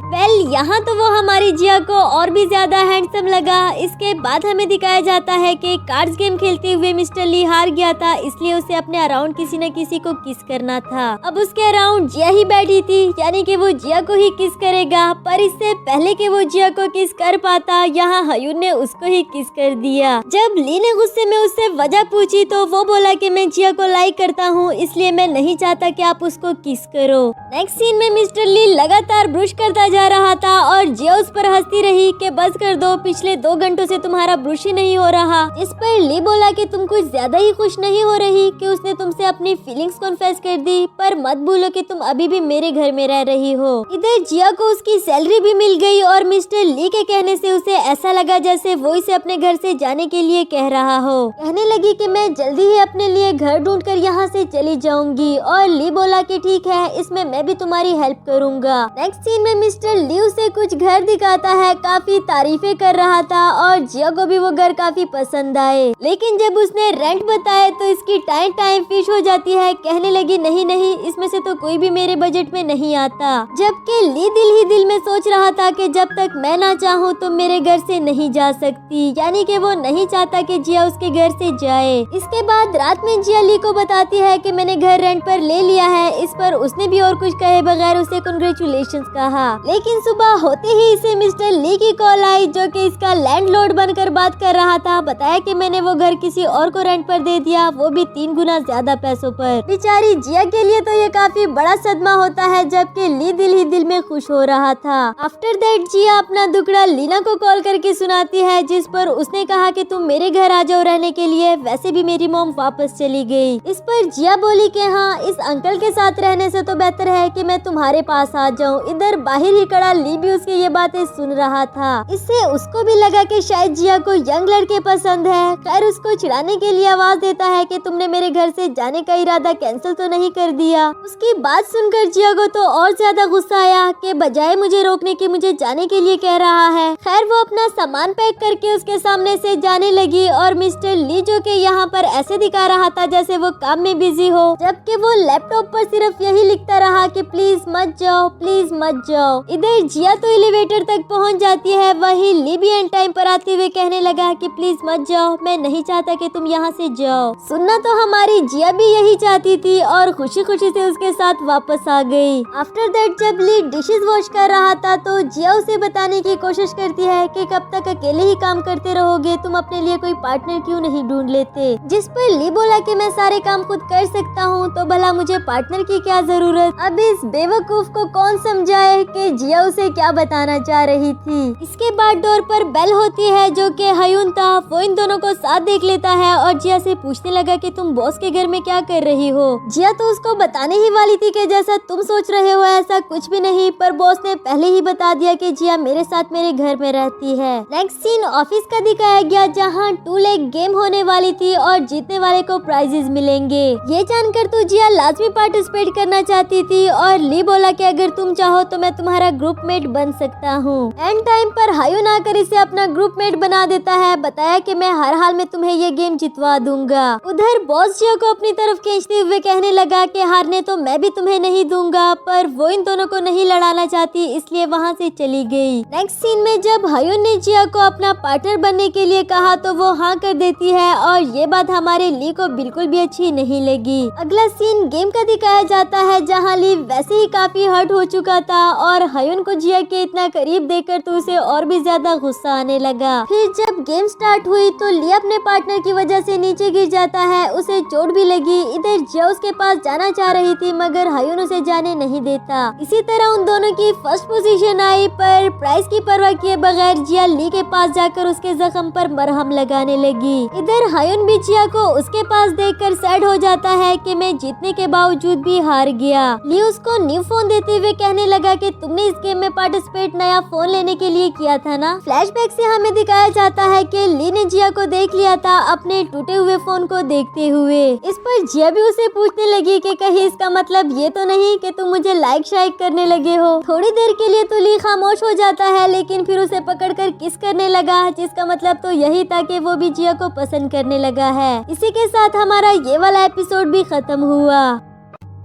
यहाँ तो वो हमारी जिया को और भी ज्यादा हैंडसम लगा। इसके बाद हमें दिखाया जाता है कि कार्ड्स गेम खेलते हुए मिस्टर ली हार गया था, इसलिए उसे अपने अराउंड किसी न किसी को किस करना था। अब उसके अराउंड जिया ही बैठी थी, यानी कि वो जिया को ही किस करेगा। पर इससे पहले कि वो जिया को किस कर पाता, यहाँ हयुन ने उसको ही किस कर दिया। जब ली ने गुस्से में उससे वजह पूछी तो वो बोला कि मैं जिया को लाइक करता हूँ, इसलिए मैं नहीं चाहता कि आप उसको किस करो। नेक्स्ट सीन में मिस्टर ली लगातार ब्रुश करता जा रहा था और जिया उस पर हंसती रही कि बस कर दो, पिछले 2 घंटों से तुम्हारा ब्रुश ही नहीं हो रहा। इस पर ली बोला कि तुम कुछ ज्यादा ही खुश नहीं हो रही कि उसने तुमसे अपनी फीलिंग्स कॉन्फेस कर दी, पर मत भूलो कि तुम अभी भी मेरे घर में रह रही हो। इधर जिया को उसकी सैलरी भी मिल गई और मिस्टर ली के कहने से उसे ऐसा लगा जैसे वो इसे अपने घर से जाने के लिए कह रहा हो। कहने लगी कि मैं जल्दी ही अपने लिए घर ढूंढकर यहाँ से चली जाऊंगी और ली बोला कि ठीक है, इसमें मैं भी तुम्हारी हेल्प करूंगा। नेक्स्ट सीन में मिस्टर ली उसे कुछ घर दिखाता है, काफी तारीफें कर रहा था और जिया को भी वो घर काफी पसंद आए। लेकिन जब उसने रेंट बताया तो इसकी टाइम फिश हो जाती है। कहने लगी नहीं नहीं, इसमें से तो कोई भी मेरे बजट में नहीं आता। जबकि ली दिल ही दिल में सोच रहा था कि जब तक मैं ना चाहूँ तो मेरे घर से नहीं जा सकती, यानी कि वो नहीं चाहता कि जिया उसके घर से जाए। इसके बाद रात में जिया ली को बताती है कि मैंने घर रेंट पर ले लिया है। इस पर उसने भी और कुछ कहे बगैर उसे कांग्रेचुलेशंस कहा। लेकिन सुबह होते ही इसे मिस्टर ली की कॉल आई जो कि इसका लैंडलॉर्ड बनकर बात कर रहा था। बताया कि मैंने वो घर किसी और को रेंट पर दे दिया, वो भी 3 गुना ज्यादा पैसों पर। बेचारी जिया के लिए तो ये काफी बड़ा सदमा होता है, जबकि ली दिल ही दिल में खुश हो रहा था। आफ्टर दैट जिया अपना दुखड़ा लीना को कॉल करके सुनाती है, जिस पर उसने कहा कि तुम मेरे घर आ जाओ रहने के लिए, वैसे भी मेरी मॉम वापस चली गई। इस पर जिया बोली कि हाँ, इस अंकल के साथ रहने से तो बेहतर है कि मैं तुम्हारे पास आ जाऊं। इधर बाहर ही खड़ा ली भी उसकी ये बातें सुन रहा था। इससे उसको भी लगा कि शायद जिया को यंग लड़के पसंद है। खैर उसको चिढ़ाने के लिए आवाज देता है कि तुमने मेरे घर से जाने का इरादा कैंसिल तो नहीं कर दिया। उसकी बात सुनकर जिया को तो और ज्यादा गुस्सा आया कि बजाय मुझे रोकने के मुझे जाने के लिए कह रहा है। खैर वो अपना सामान पैक करके उसके सामने से जाने लगी और मिस्टर ली जो कि यहाँ पर ऐसे दिखा रहा था जैसे वो काम में बिजी हो, जबकि वो लैपटॉप पर सिर्फ यही लिखता रहा कि प्लीज मत जाओ, प्लीज मत जाओ। इधर जिया तो एलिवेटर तक पहुँच जाती है, वही ली भी एंड टाइम पर आते हुए कहने लगा कि प्लीज मत जाओ, मैं नहीं चाहता कि तुम यहाँ से जाओ। सुनना तो हमारी जिया भी यही चाहती थी और खुशी खुशी से उसके साथ वापस आ गई। आफ्टर दैट जब ली डिशेस वॉश कर रहा था तो जिया उसे बताने की कोशिश करती है कि कब तक अकेले ही काम करते रहोगे, तुम अपने लिए कोई पार्टनर क्यों नहीं ढूंढ लेते। जिस पर ली बोला कि मैं सारे काम खुद कर सकता हूँ, तो भला मुझे पार्टनर की क्या जरूरत। अब इस बेवकूफ को कौन समझाए कि जिया उसे क्या बताना चाह रही थी। इसके बाद डोर पर बेल होती है जो कि हयुन था। वो इन दोनों को साथ देख लेता है और जिया से पूछने लगा कि तुम बॉस के घर में क्या कर रही हो। जिया तो उसको बताने ही वाली थी कि जैसा तुम सोच रहे हो ऐसा कुछ भी नहीं, पर बॉस ने पहले ही बता दिया कि जिया मेरे साथ मेरे घर में रहती है। नेक्स्ट सीन ऑफिस का दिखाया गया जहाँ 2 लेग गेम होने वाली थी और जीतने वाले को प्राइजेस मिलेंगे। ये जानकर तो जिया लाजमी पार्टिसिपेट करना चाहती थी और ली बोला कि अगर तुम चाहो तो मैं तुम्हारा ग्रुप मेट बन सकता हूँ। एंड टाइम पर हयुन आकर इसे अपना ग्रुप मेट बना देता है। बताया कि मैं हर हाल में तुम्हें ये गेम जितवा दूंगा। उधर बॉस जिया को अपनी तरफ खींचते हुए कहने लगा कि हारने तो मैं भी तुम्हें नहीं दूंगा, पर वो इन दोनों को नहीं लड़ाना चाहती इसलिए वहाँ से चली गई। नेक्स्ट सीन में जब हयुन ने जिया को अपना पार्टनर बनने के लिए कहा तो वो हाँ कर देती है और ये बात हमारे ली को बिल्कुल भी अच्छी नहीं लगी। अगला सीन गेम का दिखाया जाता है जहाँ ली वैसे ही काफी हर्ट हो चुका था और हयुन को जिया के इतना करीब देखकर तो उसे और भी ज्यादा गुस्सा आने लगा। फिर जब गेम स्टार्ट हुई तो ली अपने पार्टनर की वजह से नीचे गिर जाता है, उसे चोट भी लगी। इधर जिया उसके पास जाना चाह रही थी मगर हयुन उसे जाने नहीं देता। इसी तरह उन दोनों की फर्स्ट पोजीशन आई, पर प्राइस की परवाह किए बगैर जिया ली के पास जाकर उसके जख्म पर मरहम लगाने लगी। इधर हयुन भी जिया को उसके पास देखकर सैड हो जाता है कि मैं जीतने के बावजूद भी हार गया। ली उसको न्यू फोन देते हुए कहने लगा कि तुमने इस गेम में पार्टिसिपेट नया फोन लेने के लिए किया था ना। फ्लैशबैक से हमें दिखाया जाता है कि ली ने जिया को देख लिया था अपने टूटे हुए फोन को देखते हुए। इस पर जिया भी उसे पूछने लगी कि कहीं इसका मतलब ये तो नहीं कि तुम मुझे लाइक शाइक करने लगे हो। थोड़ी देर के लिए तो ली खामोश हो जाता है, लेकिन फिर उसे पकड़कर किस करने लगा, जिसका मतलब तो यही था कि वो भी जिया को पसंद करने लगा है। इसी के साथ हमारा ये वाला एपिसोड भी खत्म हुआ।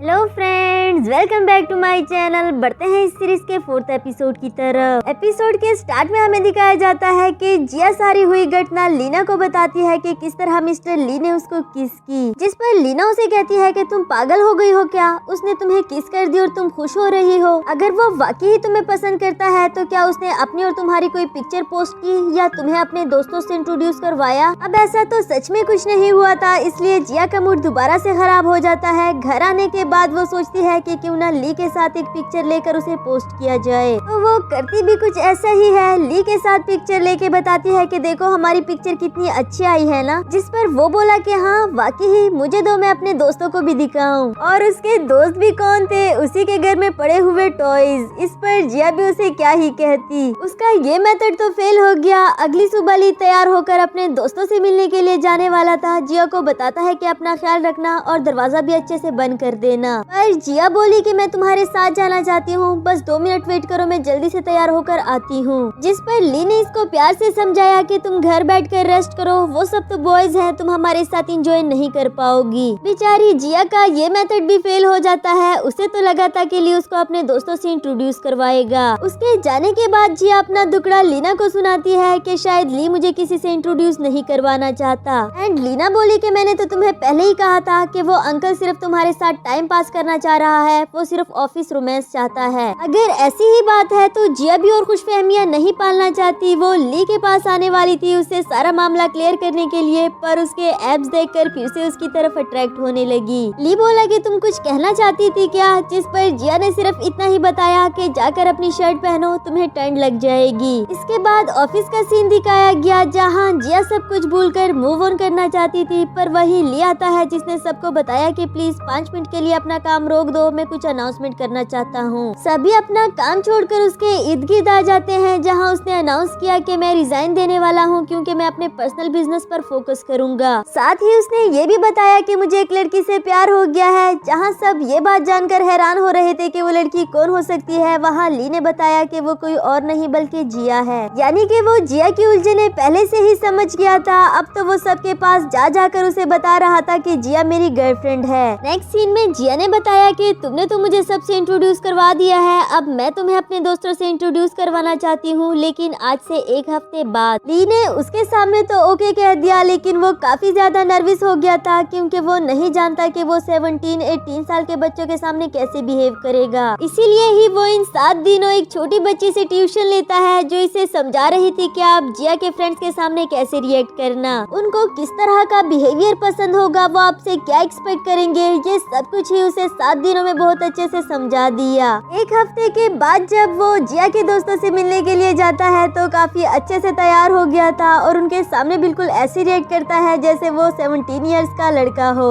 Hello friends, welcome back to my channel. बढ़ते हैं इस सीरीज के 4th एपिसोड की तरफ। एपिसोड के स्टार्ट में हमें दिखाया जाता है कि जिया सारी हुई घटना लीना को बताती है कि किस तरह मिस्टर ली ने उसको किस की, जिस पर लीना उसे कहती है कि तुम पागल हो गई हो क्या, उसने तुम्हें किस कर दी और तुम खुश हो रही हो। अगर वो वाकई ही तुम्हें पसंद करता है तो क्या उसने अपनी और तुम्हारी कोई पिक्चर पोस्ट की या तुम्हें अपने दोस्तों से इंट्रोड्यूस करवाया। अब ऐसा तो सच में कुछ नहीं हुआ था, इसलिए जिया का मूड दोबारा से खराब हो जाता है। घर आने के बाद वो सोचती है कि क्यों ना ली के साथ एक पिक्चर लेकर उसे पोस्ट किया जाए, तो वो करती भी कुछ ऐसा ही है। ली के साथ पिक्चर लेके बताती है कि देखो हमारी पिक्चर कितनी अच्छी आई है ना, जिस पर वो बोला कि हाँ वाकई ही, मुझे दो, मैं अपने दोस्तों को भी दिखाऊं। और उसके दोस्त भी कौन थे, उसी के घर में पड़े हुए टॉयज। इस पर जिया भी उसे क्या ही कहती, उसका ये मेथड तो फेल हो गया। अगली सुबह ली तैयार होकर अपने दोस्तों से मिलने के लिए जाने वाला था। जिया को बताता है कि अपना ख्याल रखना और दरवाजा भी अच्छे से बंद कर देना। पर जिया बोली कि मैं तुम्हारे साथ जाना चाहती हूँ, बस 2 मिनट वेट करो, मैं जल्दी से तैयार होकर आती हूँ। जिस पर ली ने इसको प्यार से समझाया कि तुम घर बैठकर रेस्ट करो, वो सब तो बॉयज हैं, तुम हमारे साथ एंजॉय नहीं कर पाओगी। बेचारी जिया का ये मेथड भी फेल हो जाता है। उसे तो लगा था कि ली उसको अपने दोस्तों से इंट्रोड्यूस करवाएगा। उसके जाने के बाद जिया अपना दुखड़ा लीना को सुनाती है कि शायद ली मुझे किसी से इंट्रोड्यूस नहीं करवाना चाहता। एंड लीना बोली कि मैंने तो तुम्हें पहले ही कहा था कि वो अंकल सिर्फ तुम्हारे साथ टाइम पास करना चाह रहा है, वो सिर्फ ऑफिस रोमांस चाहता है। अगर ऐसी ही बात है तो जिया भी और खुशफहमियां नहीं पालना चाहती। वो ली के पास आने वाली थी उसे सारा मामला क्लियर करने के लिए, पर उसके एब्स देखकर फिर से उसकी तरफ अट्रैक्ट होने लगी। ली बोला कि तुम कुछ कहना चाहती थी क्या, जिस पर जिया ने सिर्फ इतना ही बताया कि जाकर अपनी शर्ट पहनो, तुम्हें ठंड लग जाएगी। इसके बाद ऑफिस का सीन दिखाया गया जहाँ जिया सब कुछ भूलकर मूव ऑन करना चाहती थी, पर वही ली आता है जिसने सबको बताया कि प्लीज 5 मिनट के लिए अपना काम रोक दो, मैं कुछ अनाउंसमेंट करना चाहता हूँ। सभी अपना काम छोड़कर उसके इर्द गिर्द आ जाते हैं जहाँ उसने अनाउंस किया कि मैं रिजाइन देने वाला हूँ क्योंकि मैं अपने पर्सनल बिजनेस पर फोकस करूंगा। साथ ही उसने ये भी बताया कि मुझे एक लड़की से प्यार हो गया है। जहाँ सब ये बात जानकर हैरान हो रहे थे कि वो लड़की कौन हो सकती है, वहाँ ली ने बताया कि वो कोई और नहीं बल्कि जिया है। यानी कि वो जिया की उलझने पहले से ही समझ गया था। अब तो वो सबके पास जा जाकर उसे बता रहा था कि जिया मेरी गर्लफ्रेंड है। नेक्स्ट सीन में जिया ने बताया कि तुमने तो मुझे सबसे इंट्रोड्यूस करवा दिया है, अब मैं तुम्हें अपने दोस्तों से इंट्रोड्यूस करवाना चाहती हूँ, लेकिन आज से 1 हफ्ते बाद। ली ने उसके सामने तो ओके कह दिया, लेकिन वो काफी ज्यादा नर्वस हो गया था क्योंकि वो नहीं जानता कि वो 17-18 साल के बच्चों के सामने कैसे बिहेव करेगा। इसीलिए ही वो इन 7 दिनों एक छोटी बच्ची से ट्यूशन लेता है जो इसे समझा रही थी कि आप जिया के फ्रेंड्स के सामने कैसे रिएक्ट करना, उनको किस तरह का बिहेवियर पसंद होगा, वो आपसे क्या एक्सपेक्ट करेंगे, ये सब कुछ ही उसे 7 दिनों में बहुत अच्छे से समझा दिया। 1 हफ्ते के बाद जब वो जिया के दोस्तों से मिलने के लिए जाता है तो काफी अच्छे से तैयार हो गया था और उनके सामने बिल्कुल ऐसे रिएक्ट करता है जैसे वो 17 इयर्स का लड़का हो।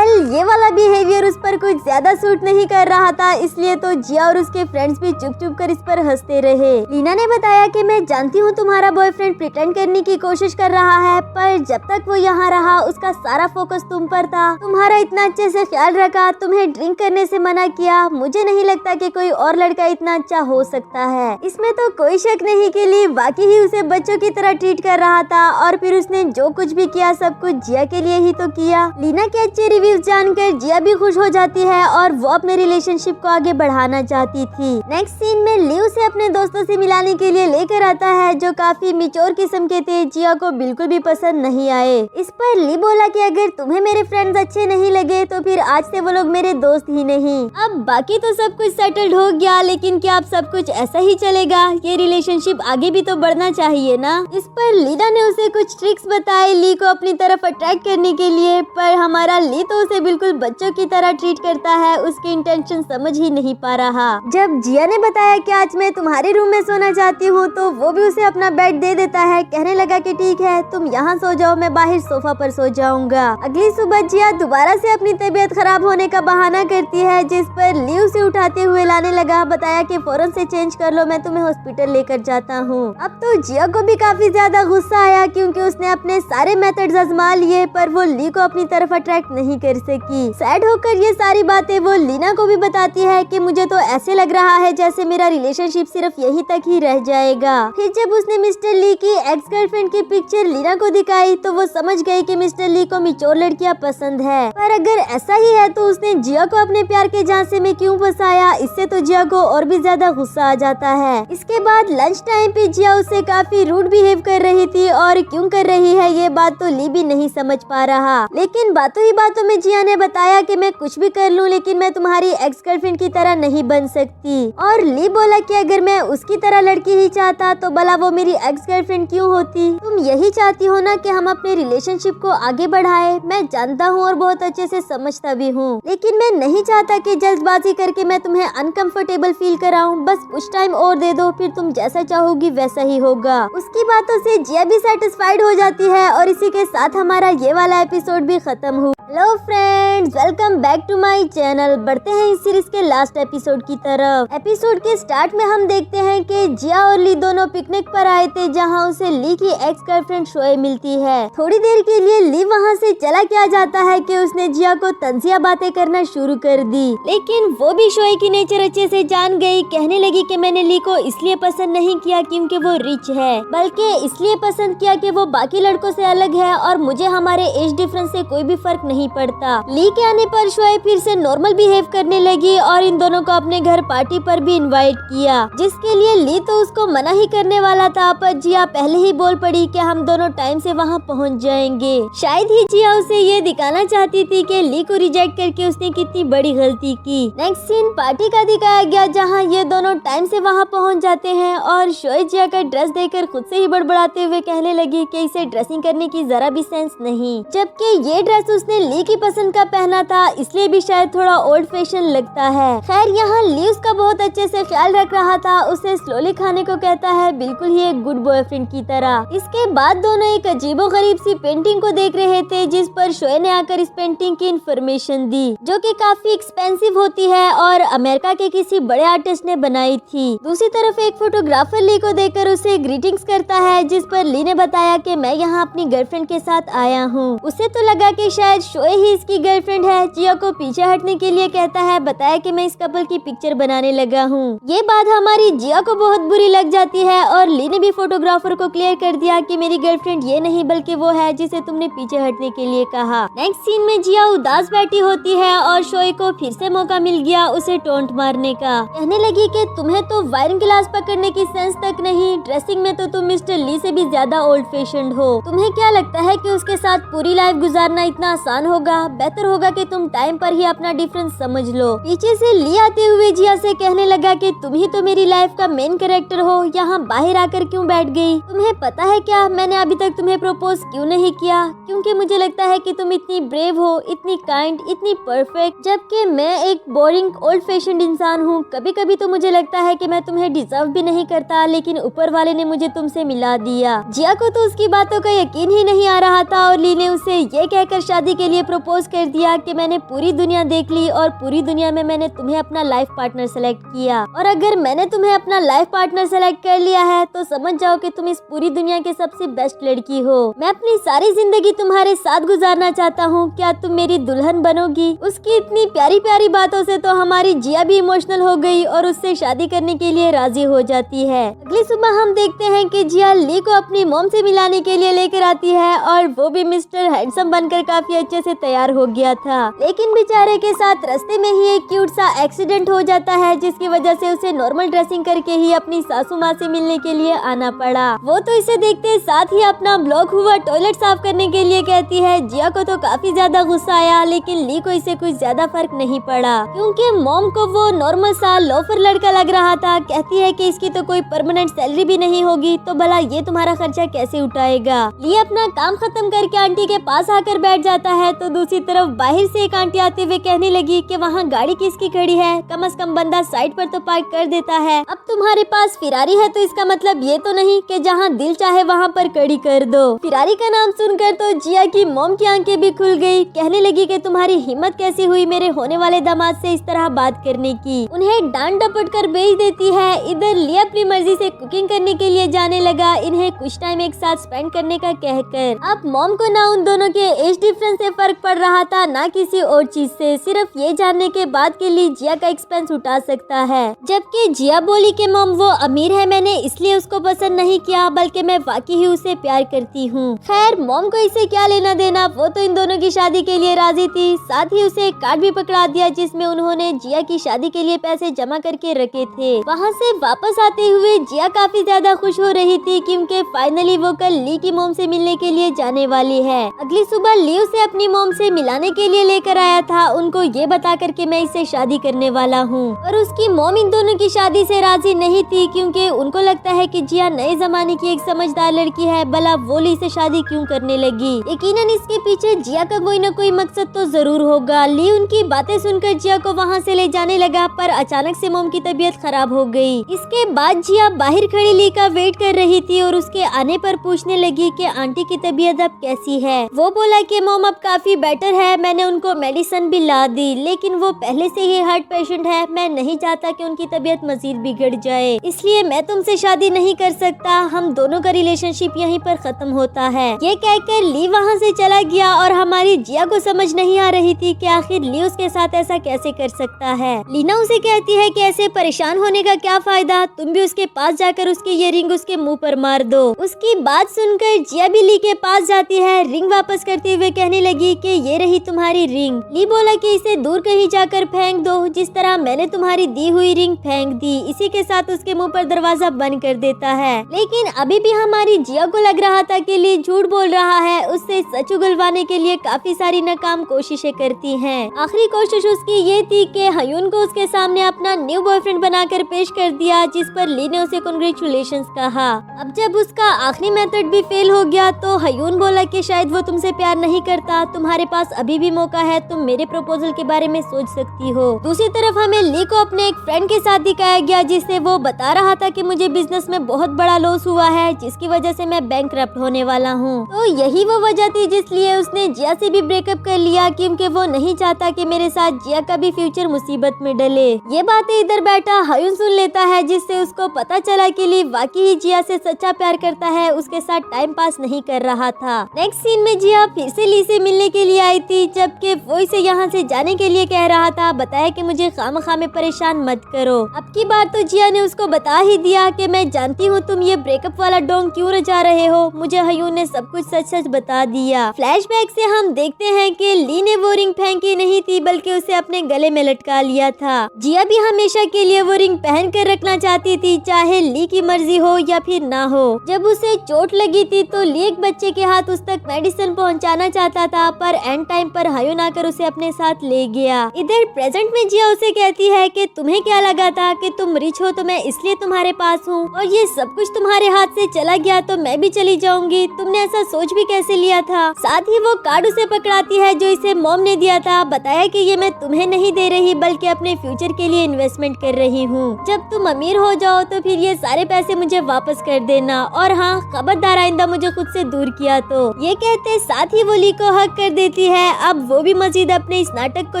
ये वाला बिहेवियर उस पर कुछ ज्यादा सूट नहीं कर रहा था, इसलिए तो जिया और उसके फ्रेंड्स भी चुप चुप कर इस पर हंसते रहे। लीना ने बताया कि मैं जानती हूँ तुम्हारा बॉयफ्रेंड प्रिटेंड करने की कोशिश कर रहा है, पर जब तक वो यहाँ रहा उसका सारा फोकस तुम पर था, तुम्हारा इतना अच्छे से ख्याल रखा, तुम्हें ड्रिंक करने से मना किया। मुझे नहीं लगता कि कोई और लड़का इतना अच्छा हो सकता है। इसमें तो कोई शक नहीं कि ली वाकई ही उसे बच्चों की तरह ट्रीट कर रहा था और फिर उसने जो कुछ भी किया सब कुछ जिया के लिए ही तो किया। लीना के अच्छे रिव्यूज जानकर जिया भी खुश हो जाती है और वो अपने रिलेशनशिप को आगे बढ़ाना चाहती थी। नेक्स्ट सीन में ली उसे अपने दोस्तों से मिलाने के लिए लेकर आता है जो काफी मिच्योर किस्म के थे, जिया को बिल्कुल भी पसंद नहीं आए। इस पर ली बोला कि अगर तुम्हें मेरे फ्रेंड्स अच्छे नहीं लगे तो फिर आज से वो लोग मेरे दोस्त ही नहीं। अब बाकी तो सब कुछ सेटल्ड हो गया, लेकिन क्या अब सब कुछ ऐसा ही चलेगा, ये रिलेशनशिप आगे भी तो बढ़ना चाहिए ना। इस पर लीना ने उसे कुछ ट्रिक्स बताए ली को अपनी तरफ अट्रैक्ट करने के लिए, पर हमारा ली तो उसे बिल्कुल बच्चों की तरह ट्रीट करता है, उसकी इंटेंशन समझ ही नहीं पा रहा। जब जिया ने बताया कि आज मैं तुम्हारे रूम में सोना चाहती हूँ तो वो भी उसे अपना बेड दे देता है, कहने लगा कि ठीक है तुम यहाँ सो जाओ, मैं बाहर सोफा पर सो जाऊंगा। अगली सुबह जिया दोबारा से अपनी तबीयत खराब होने का बहाना करती है, जिस पर ली उसे उठाते हुए लाने लगा। बताया कि फौरन से चेंज कर लो, मैं तुम्हें हॉस्पिटल लेकर जाता हूँ। अब तो जिया को भी काफी ज्यादा गुस्सा आया, क्योंकि उसने अपने सारे मेथड्स आजमा लिए पर वो ली को अपनी तरफ अट्रैक्ट नहीं कर सकी। सैड होकर ये सारी बातें वो लीना को भी बताती है कि मुझे तो ऐसे लग रहा है जैसे मेरा रिलेशनशिप सिर्फ यही तक ही रह जाएगा। फिर जब उसने मिस्टर ली की एक्स गर्लफ्रेंड की पिक्चर लीना को दिखाई तो वो समझ गई कि मिस्टर ली को मैच्योर लड़कियां पसंद है। पर अगर ऐसा ही है तो उसने जिया को अपने प्यार के झांसे में क्यों फंसाया? इससे तो जिया को और भी ज्यादा गुस्सा आ जाता है। इसके बाद लंच टाइम पे जिया उससे काफी रूड बिहेव कर रही थी और क्यों कर रही है ये बात तो ली भी नहीं समझ पा रहा। लेकिन बातों ही बातों में जिया ने बताया कि मैं कुछ भी कर लूं लेकिन मैं तुम्हारी एक्स गर्लफ्रेंड की तरह नहीं बन सकती। और ली बोला कि अगर मैं उसकी तरह लड़की ही चाहता तो भला वो मेरी एक्स गर्लफ्रेंड क्यों होती? तुम यही चाहती हो ना कि हम अपने रिलेशनशिप को आगे बढ़ाए। मैं जानता हूँ और बहुत अच्छे से समझता भी हूँ, लेकिन मैं नहीं चाहता कि जल्दबाजी करके मैं तुम्हें अनकंफर्टेबल फील कराऊं। बस कुछ टाइम और दे दो, फिर तुम जैसा चाहोगी वैसा ही होगा। उसकी बातों से जिया भी सेटिस्फाइड हो जाती है और इसी के साथ हमारा ये वाला एपिसोड भी खत्म हुआ। Hello friends, welcome back to my channel. बढ़ते हैं इस सीरीज के लास्ट एपिसोड की तरफ। एपिसोड के स्टार्ट में हम देखते हैं कि जिया और ली दोनों पिकनिक पर आए थे, जहां उसे ली की एक्स गर्लफ्रेंड शोए मिलती है। थोड़ी देर के लिए ली वहां से चला क्या जाता है कि उसने जिया को तंजिया बातें करना शुरू कर दी, लेकिन वो भी शोए की नेचर अच्छे से जान गई। कहने लगी कि मैंने ली को इसलिए पसंद नहीं किया क्योंकि वो रिच है, बल्कि इसलिए पसंद किया कि वो बाकी लड़कों से अलग है और मुझे हमारे एज डिफरेंस से कोई भी फर्क नहीं पड़ता। ली के आने पर शोए फिर से नॉर्मल बिहेव करने लगी और इन दोनों को अपने घर पार्टी पर भी इनवाइट किया, जिसके लिए ली तो उसको मना ही करने वाला था, पर जिया पहले ही बोल पड़ी कि हम दोनों टाइम से वहाँ पहुँच जाएंगे। शायद ही जिया उसे ये दिखाना चाहती थी कि ली को रिजेक्ट करके उसने कितनी बड़ी गलती की। नेक्स्ट सीन पार्टी का दिखाया गया, जहाँ ये दोनों टाइम से वहाँ पहुँच जाते हैं और शोए जिया का ड्रेस देखकर खुद से ही बड़बड़ाते हुए कहने लगी कि इसे ड्रेसिंग करने की जरा भी सेंस नहीं, जबकि ये ड्रेस उसने ली की पसंद का पहना था, इसलिए भी शायद थोड़ा ओल्ड फैशन लगता है। खैर यहाँ ली उसका बहुत अच्छे से ख्याल रख रहा था, उसे स्लोली खाने को कहता है, बिल्कुल ही एक गुड बॉयफ्रेंड की तरह। इसके बाद दोनों एक अजीबोगरीब सी पेंटिंग को देख रहे थे, जिस पर शोए ने आकर इस पेंटिंग की इन्फॉर्मेशन दी, जो कि काफी एक्सपेंसिव होती है और अमेरिका के किसी बड़े आर्टिस्ट ने बनाई थी। दूसरी तरफ एक फोटोग्राफर ली को देखकर उसे ग्रीटिंग्स करता है, जिस पर ली ने बताया कि मैं यहाँ अपनी गर्लफ्रेंड के साथ आया हूँ। उसे तो लगा कि शायद शोए ही इसकी गर्लफ्रेंड है। जिया को पीछे हटने के लिए कहता है, बताया कि मैं इस कपल की पिक्चर बनाने लगा हूँ। ये बात हमारी जिया को बहुत बुरी लग जाती है और ली ने भी फोटोग्राफर को क्लियर कर दिया कि मेरी गर्लफ्रेंड ये नहीं बल्कि वो है जिसे तुमने पीछे हटने के लिए कहा। नेक्स्ट सीन में जिया उदास बैठी होती है और शोए को फिर से मौका मिल गया उसे टोंट मारने का। कहने लगी कि तुम्हें तो वाइन गिलास पकड़ने की सेंस तक नहीं, ड्रेसिंग में तो तुम मिस्टर ली से भी ज्यादा ओल्ड फैशन्ड हो। तुम्हें क्या लगता है कि उसके साथ पूरी लाइफ गुजारना इतना आसान होगा? बेहतर होगा कि तुम टाइम पर ही अपना डिफरेंस समझ लो। पीछे से ली आते हुए जिया से कहने लगा कि तुम ही तो मेरी लाइफ का मेन कैरेक्टर हो, यहाँ बाहर आकर क्यों बैठ गई? तुम्हें पता है क्या मैंने अभी तक तुम्हें प्रपोज क्यों नहीं किया? क्योंकि मुझे लगता है कि तुम इतनी ब्रेव हो, इतनी काइंड, इतनी परफेक्ट, जबकि मैं एक बोरिंग ओल्ड फैशन्ड इंसान हूँ। कभी कभी तो मुझे लगता है कि मैं तुम्हें डिजर्व भी नहीं करता, लेकिन ऊपर वाले ने मुझे तुमसे मिला दिया। जिया को तो उसकी बातों का यकीन ही नहीं आ रहा था और ली ने उसे ये कहकर शादी के लिए प्रपोज कर दिया कि मैंने पूरी दुनिया देख ली और पूरी दुनिया में मैंने तुम्हें अपना लाइफ पार्टनर सेलेक्ट किया, और अगर मैंने तुम्हें अपना लाइफ पार्टनर सेलेक्ट कर लिया है तो समझ जाओ कि तुम इस पूरी दुनिया के सबसे बेस्ट लड़की हो। मैं अपनी सारी जिंदगी तुम्हारे साथ गुजारना चाहता हूँ, क्या तुम मेरी दुल्हन बनोगी? उसकी इतनी प्यारी प्यारी बातों से तो हमारी जिया भी इमोशनल हो गई और उससे शादी करने के लिए राजी हो जाती है। अगली सुबह हम देखते हैं कि जिया ली को अपनी मॉम से मिलाने के लिए लेकर आती है और वो भी मिस्टर हैंडसम बनकर काफी अच्छे से तैयार हो गया था, लेकिन बेचारे के साथ रास्ते में ही एक क्यूट सा एक्सीडेंट हो जाता है, जिसकी वजह से उसे नॉर्मल ड्रेसिंग करके ही अपनी सासू माँ से मिलने के लिए आना पड़ा। वो तो इसे देखते साथ ही अपना ब्लॉक हुआ टॉयलेट साफ करने के लिए कहती है। जिया को तो काफी ज्यादा गुस्सा आया, लेकिन ली को इसे कुछ ज्यादा फर्क नहीं पड़ा, क्योंकि मॉम को वो नॉर्मल सा लोफर लड़का लग रहा था। कहती है कि इसकी तो कोई परमानेंट सैलरी भी नहीं होगी, तो भला ये तुम्हारा खर्चा कैसे उठाएगा? ली अपना काम खत्म करके आंटी के पास आकर बैठ जाता है, तो दूसरी तरफ बाहर से एक आंटी आते हुए कहने लगी कि वहाँ गाड़ी किसकी खड़ी है? कम से कम बंदा साइड पर तो पार्क कर देता है। अब तुम्हारे पास फिरारी है तो इसका मतलब ये तो नहीं कि जहाँ दिल चाहे वहाँ पर खड़ी कर दो। फिरारी का नाम सुनकर तो जिया की मॉम की आंखें भी खुल गई। कहने लगी कि तुम्हारी हिम्मत कैसी हुई मेरे होने वाले दामाद से इस तरह बात करने की। उन्हें डांट डपट कर भेज देती है। इधर ली अपनी मर्जी से कुकिंग करने के लिए जाने लगा, इन्हें कुछ टाइम एक साथ स्पेंड करने का कहकर। अब मॉम को ना उन दोनों के एज डिफरेंस से फर्क पड़ रहा था, ना किसी और चीज से। सिर्फ ये जानने के बाद के लिए जिया का एक्सपेंस उठा सकता है। जबकि जिया बोली कि मॉम वो अमीर है, मैंने इसलिए उसको पसंद नहीं किया, बल्कि मैं वाकई ही उसे प्यार करती हूँ। खैर मॉम को इसे क्या लेना देना, वो तो इन दोनों की शादी के लिए राजी थी। साथ ही उसे एक कार्ड भी पकड़ा दिया जिसमें उन्होंने जिया की शादी के लिए पैसे जमा करके रखे थे। वहाँ से वापस आते हुए जिया काफी ज्यादा खुश हो रही थी क्योंकि फाइनली वो कल ली की मॉम से मिलने के लिए जाने वाली है। अगली सुबह ली उसे अपनी मॉम से मिलाने के लिए लेकर आया था, उनको ये बता कर के मैं इससे शादी करने वाला हूँ। और उसकी मॉम इन दोनों की शादी से राजी नहीं थी क्योंकि उनको लगता है कि जिया नए जमाने की एक समझदार लड़की है, भला वो ली से शादी क्यों करने लगी। यकीनन इसके पीछे जिया का कोई न कोई मकसद तो जरूर होगा। ली उनकी बातें सुनकर जिया को वहाँ से ले जाने लगा, पर अचानक से मॉम की तबीयत खराब हो गई। इसके बाद जिया बाहर खड़ी ली का वेट कर रही थी और उसके आने पर पूछने लगी कि आंटी की तबीयत अब कैसी है। वो बोला कि मॉम अब काफी बेटर है, मैंने उनको मेडिसिन भी ला दी, लेकिन वो पहले से ही हार्ट पेशेंट है, मैं नहीं चाहता कि उनकी तबीयत मजीद बिगड़ जाए, इसलिए मैं तुमसे शादी नहीं कर सकता, हम दोनों का रिलेशनशिप यहीं पर खत्म होता है। ये कहकर ली वहाँ से चला गया और हमारी जिया को समझ नहीं आ रही थी कि आखिर ली उसके साथ ऐसा कैसे कर सकता है। लीना उसे कहती है कि ऐसे परेशान होने का क्या फायदा, तुम भी उसके पास जाकर उसकी ये रिंग उसके मुंह पर मार दो। उसकी बात सुनकर जिया भी ली के पास जाती है, रिंग वापस करते हुए कहने लगी कि ये रही तुम्हारी रिंग। ली बोला कि इसे दूर कहीं जाकर फेंक दो, जिस तरह मैंने तुम्हारी दी हुई रिंग फेंक दी। इसी के साथ उसके मुंह पर दरवाजा बंद कर देता है। लेकिन अभी भी हमारी जिया को लग रहा था कि ली झूठ बोल रहा है, उससे सच उगलवाने के लिए काफी सारी नाकाम कोशिशें करती हैं। आखिरी कोशिश उसकी ये थी कि हयून को उसके सामने अपना न्यू बॉयफ्रेंड बनाकर पेश कर दिया, जिस पर ली ने उसे कांग्रेचुलेशंस कहा। अब जब उसका आखिरी मेथड भी फेल हो गया तो हयून बोला कि शायद वो तुमसे प्यार नहीं करता, तुम्हारे पास अभी भी मौका है, तुम मेरे प्रपोजल के बारे में सोच सकती हो। दूसरी तरफ हमें ली को अपने एक फ्रेंड के साथ दिखाया गया, जिससे वो बता रहा था कि मुझे बिजनेस में बहुत बड़ा लॉस हुआ है, जिसकी वजह से मैं बैंकरप्ट होने वाला हूँ। तो यही वो वजह थी जिसलिए उसने जिया से भी ब्रेकअप कर लिया, क्योंकि वो नहीं चाहता कि मेरे साथ जिया का भी फ्यूचर मुसीबत में डले। ये बातें इधर बैठा हयून सुन लेता है, जिससे उसको पता चला कि ली वाकई ही जिया से सच्चा प्यार करता है, उसके साथ टाइम पास नहीं कर रहा था। नेक्स्ट सीन में जिया फिर से ली से मिलने के लिए आई थी, जबकि वो इसे यहाँ से जाने के लिए कह रहा था। बताया कि मुझे खामखा में परेशान मत करो। अब की बार तो जिया ने उसको बता ही दिया कि मैं जानती हूँ तुम ये ब्रेकअप वाला डोंग क्यों रचा रहे हो। मुझे हयून ने सब कुछ सच सच बता दिया। फ्लैशबैक से हम देखते हैं कि ली ने वो रिंग फेंकी नहीं थी, बल्कि उसे अपने गले में लटका लिया था। जिया भी हमेशा के लिए वो रिंग पहन कर रखना चाहती थी, चाहे ली की मर्जी हो या फिर ना हो। जब उसे चोट लगी थी तो ली एक बच्चे के हाथ उस तक मेडिसिन पहुंचाना चाहता था, पर एंड टाइम पर हयून आकर उसे अपने साथ ले गया। इधर प्रेजेंट में जिया उसे कहती है कि तुम्हें क्या लगा था कि तुम रिच हो तो मैं इसलिए तुम्हारे पास हूँ, और ये सब कुछ तुम्हारे हाथ से चला गया तो मैं भी चली जाऊंगी, तुमने ऐसा सोच भी कैसे लिया था। साथ ही वो कार्ड उसे पकड़ाती है जो इसे मॉम ने दिया था। बताया कि ये मैं तुम्हें नहीं दे रही, बल्कि अपने फ्यूचर के लिए इन्वेस्टमेंट कर रही हूँ। जब तुम अमीर हो जाओ तो फिर ये सारे पैसे मुझे वापस कर देना, और हाँ खबरदार आइंदा मुझे खुद से दूर किया तो। ये कहते साथ ही वो ली को हक कर देती है। अब वो भी मजीद अपने इस नाटक को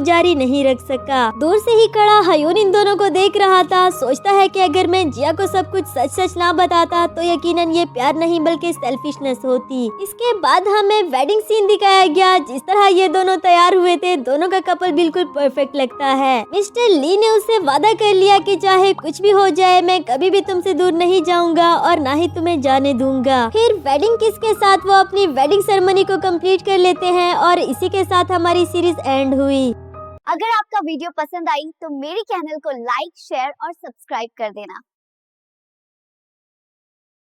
जारी नहीं रख सका। दूर से ही खड़ा हयून इन दोनों को देख रहा था। सोचता है कि अगर मैं जिया को सब कुछ सच सच ना बताता तो यकीनन ये प्यार नहीं बल्कि सेल्फिशनेस होती। इसके बाद हमें वेडिंग सीन दिखाया गया। जिस तरह ये दोनों तैयार हुए थे, दोनों का कपल बिल्कुल परफेक्ट लगता है। मिस्टर ली ने उससे वादा कर लिया कि चाहे कुछ भी हो जाए मैं कभी भी तुमसे दूर नहीं जाऊंगा और ना ही तुम्हें जाने दूंगा। फिर वेडिंग किस के साथ वो अपनी वेडिंग सेरेमनी को कंप्लीट कर लेते हैं और इसी के साथ हमारी सीरीज एंड हुई। अगर आपका वीडियो पसंद आई तो मेरे चैनल को लाइक, शेयर और सब्सक्राइब कर देना।